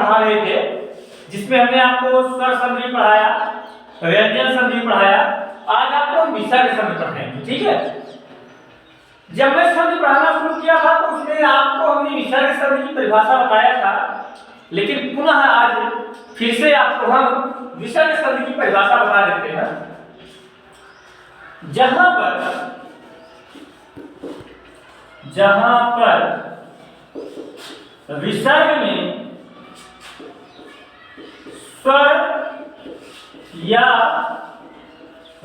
पढ़ा रहे थे, जिसमें हमने आपको स्वर संधि पढ़ाया, व्यंजन संधि पढ़ाया। आज आपको हम विसर्ग संधि पढ़ाएंगे, ठीक है। जब मैं संधि पढ़ाना शुरू किया था तो उसमें आपको हमने विसर्ग संधि की परिभाषा बताया था, लेकिन पुनः आज फिर से आपको हम विसर्ग संधि की परिभाषा बता देते हैं। जहां पर विसर्ग में स्वर या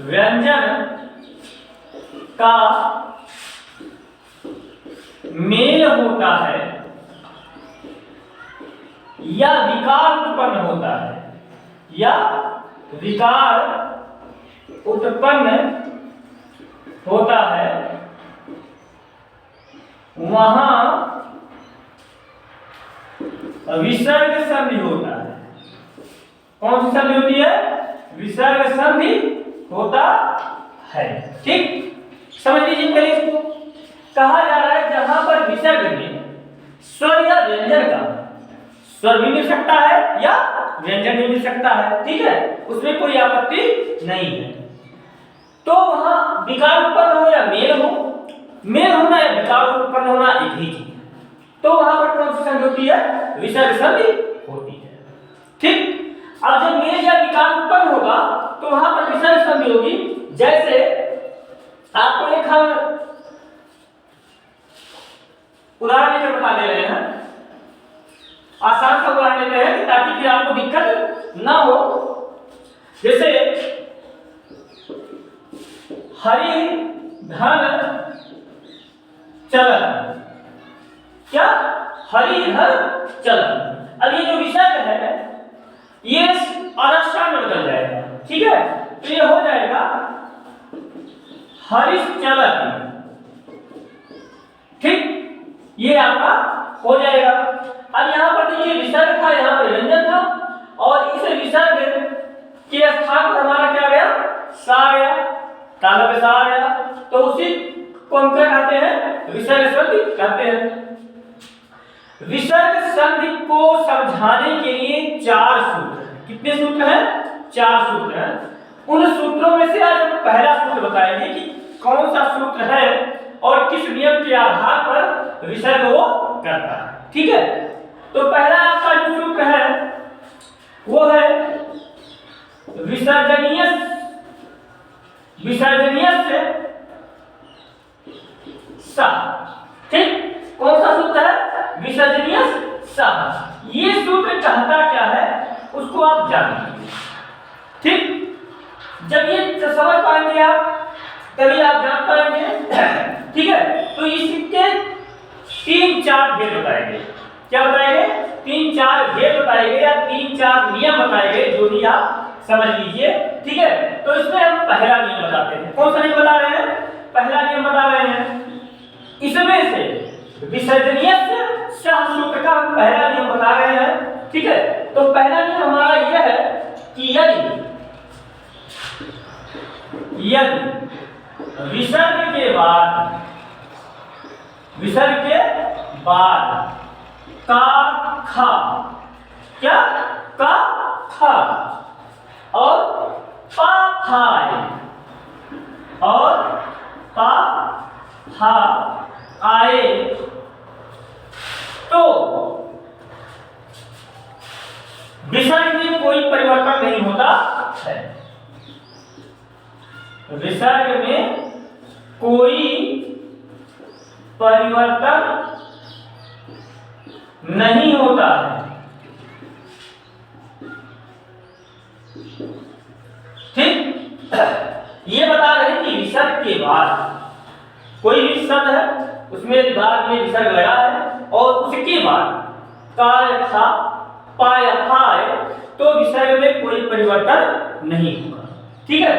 व्यंजन का मेल होता है या विकार उत्पन्न होता है, या विकार उत्पन्न होता है, वहां विसर्ग संधि होता है। कौन सी संधि होती है? विसर्ग संधि होता है, ठीक। समझ लीजिए पहले इसको। कहा जा रहा है जहां पर विसर्ग में स्वर या व्यंजन का, स्वर भी मिल सकता है या व्यंजन भी मिल सकता है, ठीक है, उसमें कोई आपत्ति नहीं है, तो वहां विकार उत्पन्न हो या मेल हो, मेल होना या विकार उत्पन्न होना एक ही चीज है, तो वहां पर कौन सी संधि होती है? विसर्ग संधि होती है, ठीक। अब जब मेल या विकार उत्पन्न होगा तो वहां पर विसर्ग संधि होगी। जैसे आपको एक हम उदाहरण लेकर बता दे रहे हैं, आसान सा उदाहरण लेते हैं ताकि फिर आपको दिक्कत ना हो। जैसे हरि धन चलन, क्या? हरि धन चलन। अब ये जो विसर्ग है ये अरक्षा में बदल जाएगा, ठीक है, तो ये हो जाएगा हरिश्चलन, ठीक, ये आपका हो जाएगा। अब यहां पर देखिए विसर्ग था, यहां पर व्यंजन था, और इस विसर्ग के स्थान पर हमारा क्या गया? सा गया, ताला पे सा आ गया, तो उसी को हम क्या कहते हैं? विसर्ग संधि कहते हैं। विसर्ग संधि को समझाने के लिए 4 सूत्र हैं। कितने सूत्र हैं? 4 सूत्र हैं। उन सूत्रों में से आज हम पहला सूत्र बताएंगे कि कौन सा सूत्र है और किस नियम के आधार पर विसर्ग वो करता है, ठीक है। तो पहला आपका जो सूत्र है वो है विसर्जनीय से सा, ठीक। कौन सा सूत्र है? विसर्जनीय सा। ये सूत्र कहता क्या है उसको आप जानिए, ठीक। जब ये समझ पाएंगे आप तभी आप जान पाएंगे, ठीक है। तो इसके 3-4 भेद बताएंगे। क्या बताएंगे? 3-4 भेद बताएंगे या 3-4 नियम बताएंगे, जो भी आप समझ लीजिए, ठीक है। तो इसमें हम पहला नियम बताते हैं। कौन सा नियम बता रहे हैं? पहला नियम बता रहे हैं। इसमें से विसर्जनीय सूत्र का हम पहला नियम बता रहे हैं, ठीक है। तो पहला नियम हमारा यह है कि यदि विसर्ग के बाद का खा, क्या? का खा और पा फाए और पा फा आए तो विसर्ग में कोई परिवर्तन नहीं होता है। विसर्ग में कोई परिवर्तन नहीं होता है, ठीक। ये बता रहे हैं कि विसर्ग के बाद कोई भी शब्द है उसमें बाद में विसर्ग लगा है और उसके बाद का था पा या फा है तो विसर्ग में कोई परिवर्तन नहीं होगा, ठीक है।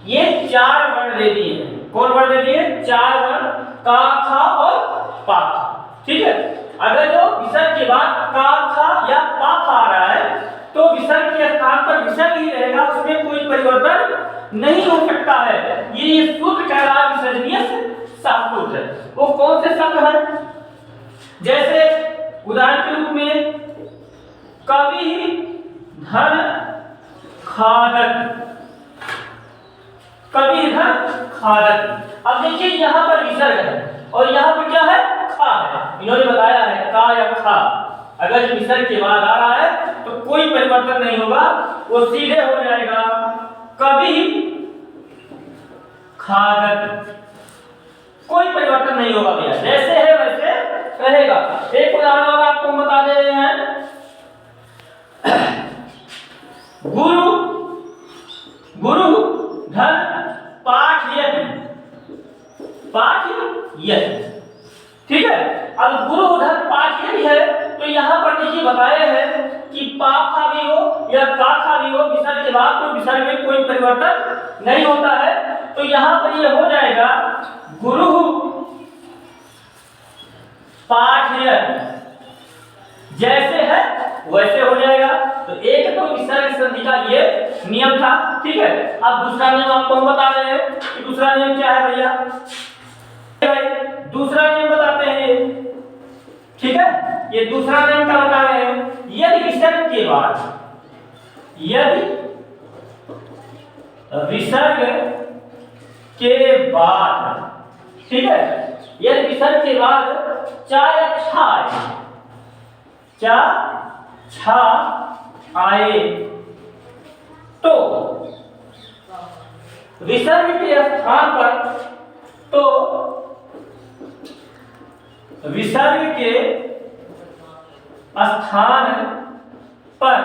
ये 4 वर्ण दे दिए हैं। कौन वर्ण दे दिए? 4 वर्ण, का खा और पा, ठीक है। अगर जो विसर्ग के बाद का खा या पा खा आ रहा है तो विसर्ग के स्थान पर विसर्ग ही रहेगा, उसमें कोई परिवर्तन नहीं हो सकता है। ये सूत्र कह रहा है विसर्जनीय सूत्र है। वो कौन से शब्द है? जैसे उदाहरण के रूप में कवि धन खादत, कवि धन खादत। अब देखिए यहाँ पर विसर्ग है और यहाँ पर क्या है, खा है। इन्होंने बताया है का या खा, अगर विसर्ग के बाद आ रहा है तो कोई परिवर्तन नहीं होगा, वो सीधे हो जाएगा कवि खादत, कोई परिवर्तन नहीं होगा भैया, जैसे है वैसे रहेगा। एक उदाहरण और आपको बता दे रहे हैं, गुरु गुरु धन पाठयति, पाठयति, ठीक है। अब गुरु धन पाठयति है तो यहाँ पर देखिए बताया है कि पा खा भी हो या का खा भी हो, विसर्ग के बाद तो विसर्ग में कोई परिवर्तन नहीं होता है, तो यहाँ पर ये हो जाएगा गुरु पाठयति, जैसे है वैसे हो जाएगा। तो एक तो विसर्ग संधि का ये नियम था, ठीक है। अब दूसरा नियम आपको हम बता रहे हैं कि दूसरा नियम क्या है भैया, दूसरा नियम बताते हैं, ठीक है। ये दूसरा नियम क्या बता रहे हैं, यदि विसर्ग के बाद, यदि विसर्ग के बाद, ठीक है, यदि विसर्ग के बाद चा या छा आए, चा छा आए तो विसर्ग के स्थान पर, तो विसर्ग के स्थान पर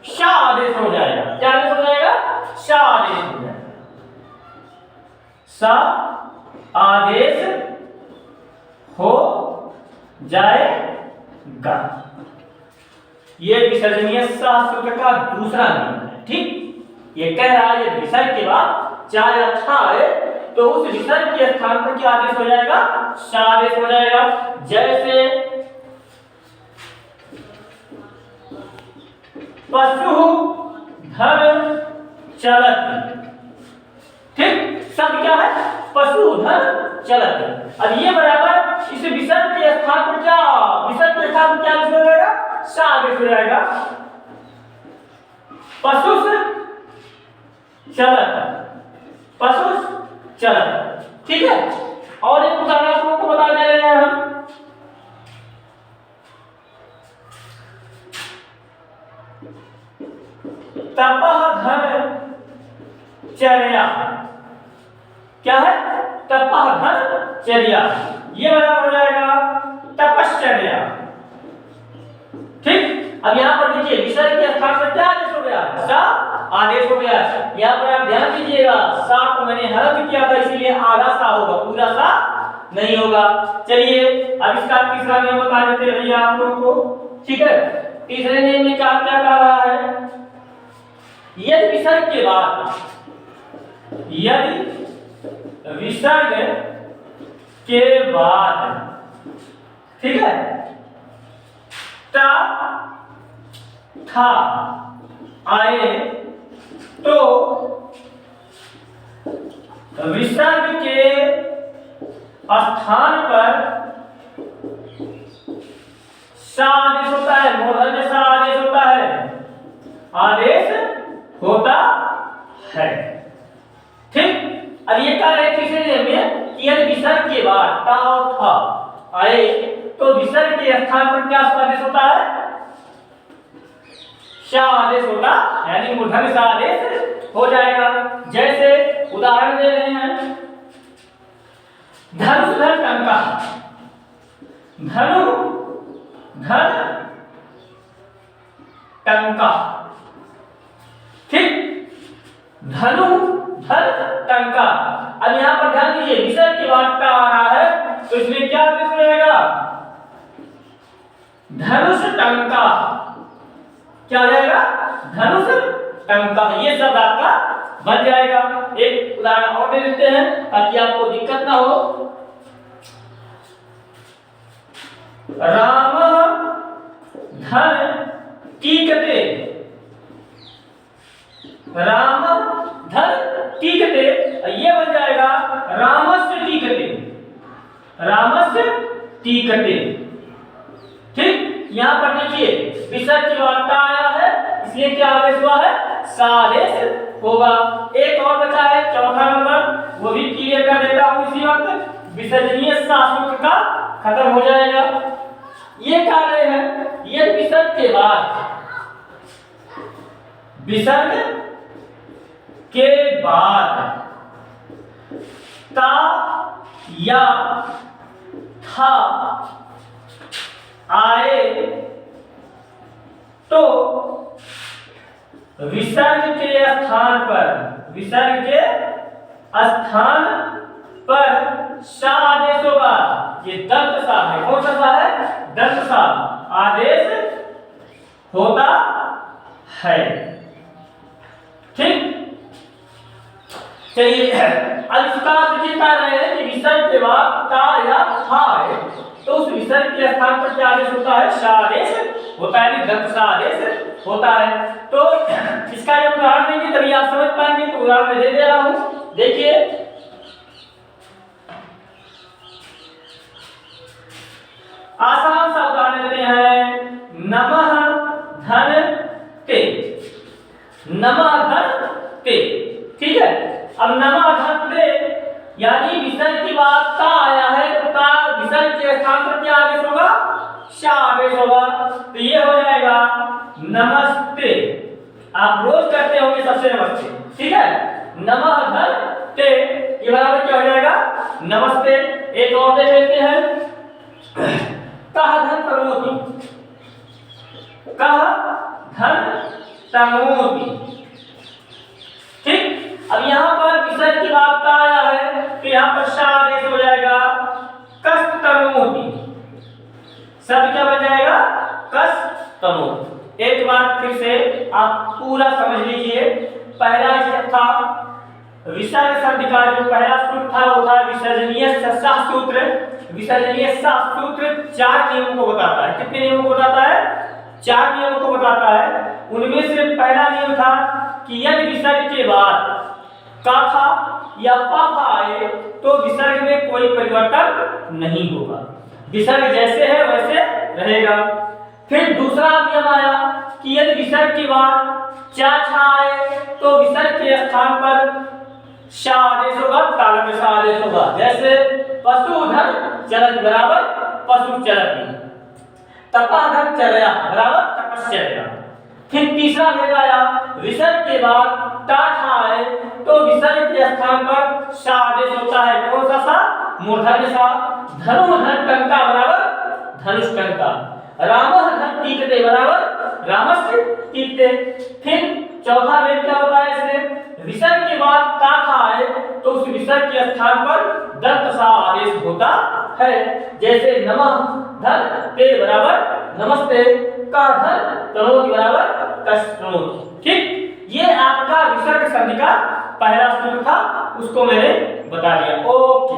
शा आदेश हो जाएगा। क्या आदेश हो जाएगा, शा आदेश हो जाएगा, सा आदेश हो जाएगा। ये विसर्जनीय सा सूत्र का दूसरा नियम है, ठीक। ये कह रहा है विसर्ग के बाद चा या छा आए तो उस विसर्ग के स्थान पर क्या आदेश हो जाएगा, शा आदेश हो जाएगा। जैसे पशु धन चलत, ठीक, सब क्या है, पशु धन चलत। अब ये बराबर इस विसर्ग के स्थान पर क्या, विसर्ग के स्थान पर क्या आदेश हो जाएगा, शा आदेश हो जाएगा, पशु चलत, पशु चलत, ठीक है। और एक उदाहरण आपको बता दे रहे हैं हम, तपह धन चर्या, क्या है, तपह धन चर्या, ये बराबर हो जाएगा तपश्चर्या, ठीक। अब यहाँ पर देखिए विसर्ग के स्थान पर क्या आदेश हो गया, सा आदेश हो गया। यहाँ पर आप ध्यान दीजिएगा, सा को मैंने हरफ किया था इसीलिए आधा सा होगा, पूरा सा नहीं होगा। चलिए अब इसका तीसरा नियम बता देते हैं भैया आप लोगों को, ठीक है। तीसरे नियम में क्या क्या कह रहा है, यदि विसर्ग के बाद, यदि विसर्ग के बाद, ठीक है, ता था आए तो विसर्ग के स्थान पर सा आदेश होता है, मूर्धन्य में सा आदेश होता है, आदेश होता है, ठीक। अब ये कह रहे तीसरे नियम में कि यदि विसर्ग के बाद ता और था आए तो विसर्ग के स्थान पर क्या आदेश होता है, शा आदेश होगा, यानी मूर्धन्य सा आदेश हो जाएगा। जैसे उदाहरण दे रहे हैं, धनुष धन टंका, धनु धन टंका, ठीक, धनु धन टंका। अब यहाँ पर ध्यान दीजिए विसर्ग के बाद टा आ रहा है तो इसमें क्या आदेश हो जाएगा, धनुष टंका, क्या हो जाएगा, धनुष टंका, ये शब्द आपका बन जाएगा। एक उदाहरण और दे देते हैं ताकि आपको दिक्कत ना हो, राम धन टीकते, राम धन टीकते, ये बन जाएगा रामस्य टीकते, रामस्य टीकते, ठीक। यहाँ पर देखिए विसर्ग की वार्ता आया है, इसलिए क्या आदेश हुआ है, सा आदेश होगा। एक और बचा है चौथा नंबर, वो भी क्लियर कर देता हूँ इसी वक्त। विसर्जनीय सा सूत्र का खत्म हो जाएगा। ये कह रहे हैं ये विसर्ग के बाद, विसर्ग के बाद ता या था आए तो विसर्ग के स्थान पर, विसर्ग के स्थान पर सा आदेश होगा। ये दंत सा है, कौन सा सा है, दंत सा आदेश होता है। ठीक, चलिए अब इसका कह रहे हैं कि विसर्ग के बाद ता या था है तो उस विसर्ग के स्थान पर क्या आदेश होता है, सा आदेश होता है, दंत सा आदेश होता है। तो इसका जब उदाहरण देंगे तभी आप समझ पाएंगे, तो उदाहरण मैं दे दे रहा हूं, देखिए आसान सा उदाहरण देते हैं, नमः धन ते, नमः धन ते, ठीक है। अब नमः धन ते यानी विसर्ग की बात ता आया है तो ता विसर्ग के स्थान पर क्या आदेश होगा, शा आदेश होगा। तो ये हो जाएगा नमस्ते, आप रोज करते होंगे सबसे नमस्ते, ठीक है। नमः धन ते ये बराबर क्या हो जाएगा, नमस्ते। एक और देख लेते हैं, कह धन तनोति, कह धन तनोति, ठीक। अब यहाँ पर विसर्ग की बात का आया है तो यहाँ पर शा आदेश हो जाएगा, कस तनोति, शब्द क्या बन जाएगा, कस तनोति। एक बार फिर से आप पूरा समझ लीजिए। पहला स्टेप था विसर्ग शब्द का जो पहला सूत्र था वो था विसर्जनीय सा सूत्र। विसर्जनीय सा सूत्र 4 नियमों को बताता है। कितने नियमों को बताता है, 4 नियमों को बताता है। उनमें से पहला नियम था कि यदि विसर्ग के बाद का था या पा था आए तो विसर्ग में कोई परिवर्तन नहीं होगा, विसर्ग जैसे है वैसे रहेगा। फिर दूसरा नियम आया कि यदि विसर्ग के बाद चा छा आए तो विसर्ग के स्थान पर शा आदेश होगा, ताल में शा आदेश होगा। जैसे पशुधन चरत बराबर पशु चरती, तपधन चरया बराबर तपश्चर्या। फिर तीसरा भेद आया विसर्ग के बाद टा ठा आए तो विसर्ग के स्थान पर शा आदेश होता है, कौन सा सा, मूर्धन्य सा। धनुर्धन टंका बराबर धनुष टंका, रामः धन टीकते बराबर रामस्य टीकते। फिर चौथा भेद क्या होता है इसमें, विसर्ग के बाद ता था आए तो उस विसर्ग के स्थान पर दंत सा आदेश होता है। जैसे नमः धन ते बराबर नमस्ते, का धन तनोति बराबर तनोति। ठीक, ये आपका विसर्ग संधि का पहला सूत्र था, उसको मैंने बता दिया। ओके।